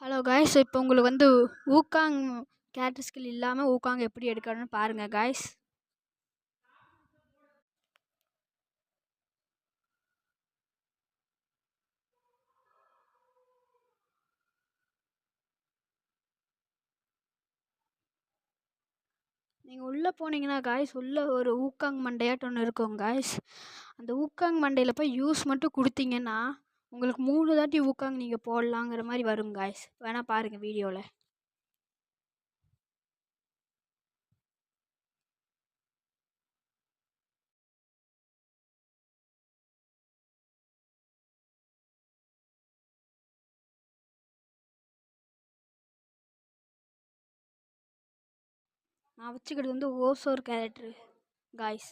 Hello guys, இப்போ உங்களுக்கு ஊக்காங் character skill இல்லாமல் ஊக்காங் எப்படி எடுக்கணும்னு பாருங்கள் காய்ஸ். நீங்கள் உள்ளே போனீங்கன்னா காய்ஸ், உள்ளே ஒரு ஊக்காங் மண்டையாட்டு ஒன்று இருக்கும் காய்ஸ். அந்த ஊக்காங் மண்டையில் போய் யூஸ் மட்டும் கொடுத்தீங்கன்னா உங்களுக்கு 3 தாட்டி ஊக்காங் நீங்கள் போடலாங்கிற மாதிரி வரும் காய்ஸ். வேணால் பாருங்கள் வீடியோவில். நான் வச்சுக்கிறது ஓசோர் கேரக்டரு காய்ஸ்.